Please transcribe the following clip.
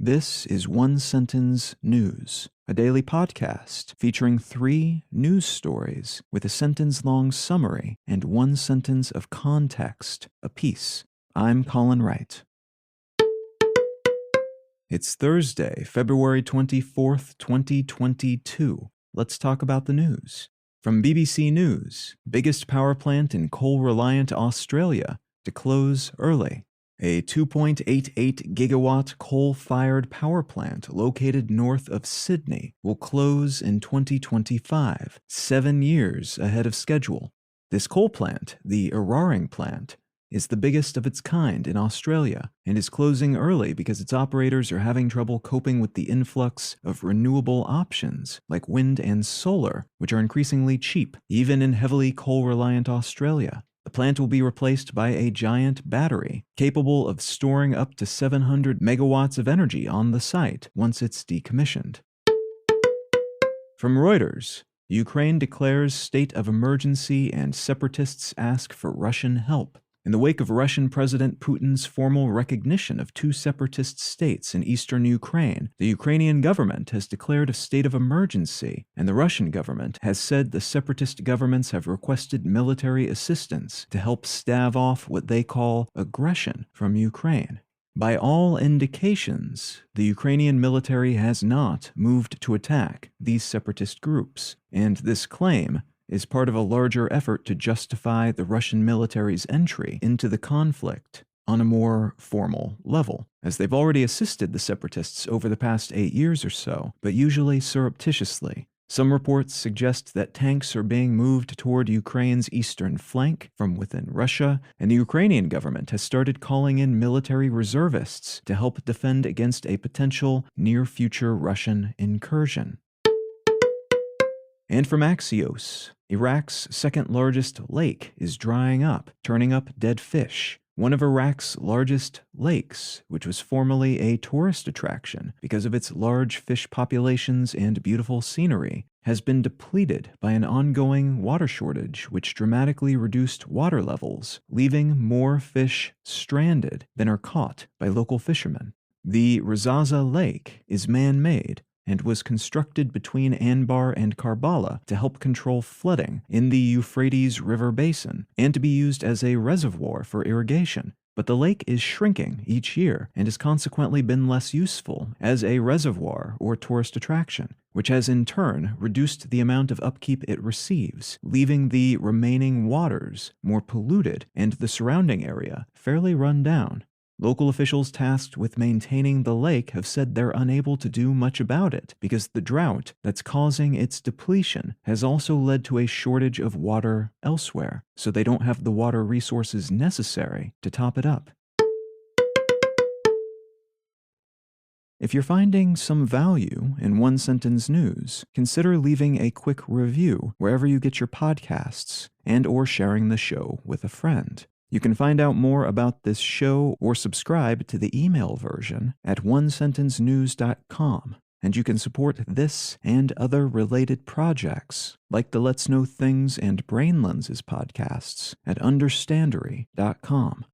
This is One Sentence News, a daily podcast featuring 3 news stories with a sentence-long summary and 1 sentence of context apiece. I'm Colin Wright. It's Thursday, February 24th, 2022. Let's talk about the news. From BBC News, biggest power plant in coal-reliant Australia to close early. A 2.88 gigawatt coal-fired power plant located north of Sydney will close in 2025, 7 years ahead of schedule. This coal plant, the Eraring plant, is the biggest of its kind in Australia and is closing early because its operators are having trouble coping with the influx of renewable options like wind and solar, which are increasingly cheap, even in heavily coal-reliant Australia. The plant will be replaced by a giant battery capable of storing up to 700 megawatts of energy on the site once it's decommissioned. From Reuters, Ukraine declares state of emergency and separatists ask for Russian help. In the wake of Russian President Putin's formal recognition of 2 separatist states in eastern Ukraine, the Ukrainian government has declared a state of emergency, and the Russian government has said the separatist governments have requested military assistance to help stave off what they call aggression from Ukraine. By all indications, the Ukrainian military has not moved to attack these separatist groups, and this claim is part of a larger effort to justify the Russian military's entry into the conflict on a more formal level, as they've already assisted the separatists over the past 8 years or so, but usually surreptitiously. Some reports suggest that tanks are being moved toward Ukraine's eastern flank from within Russia, and the Ukrainian government has started calling in military reservists to help defend against a potential near-future Russian incursion. And from Axios, Iraq's second-largest lake is drying up, turning up dead fish. One of Iraq's largest lakes, which was formerly a tourist attraction because of its large fish populations and beautiful scenery, has been depleted by an ongoing water shortage which dramatically reduced water levels, leaving more fish stranded than are caught by local fishermen. The Razaza Lake is man-made and was constructed between Anbar and Karbala to help control flooding in the Euphrates River basin and to be used as a reservoir for irrigation. But the lake is shrinking each year and has consequently been less useful as a reservoir or tourist attraction, which has in turn reduced the amount of upkeep it receives, leaving the remaining waters more polluted and the surrounding area fairly run down. Local officials tasked with maintaining the lake have said they're unable to do much about it because the drought that's causing its depletion has also led to a shortage of water elsewhere, so they don't have the water resources necessary to top it up. If you're finding some value in One Sentence News, consider leaving a quick review wherever you get your podcasts and/or sharing the show with a friend. You can find out more about this show or subscribe to the email version at onesentencenews.com, and you can support this and other related projects, like the Let's Know Things and Brain Lenses podcasts at understandery.com.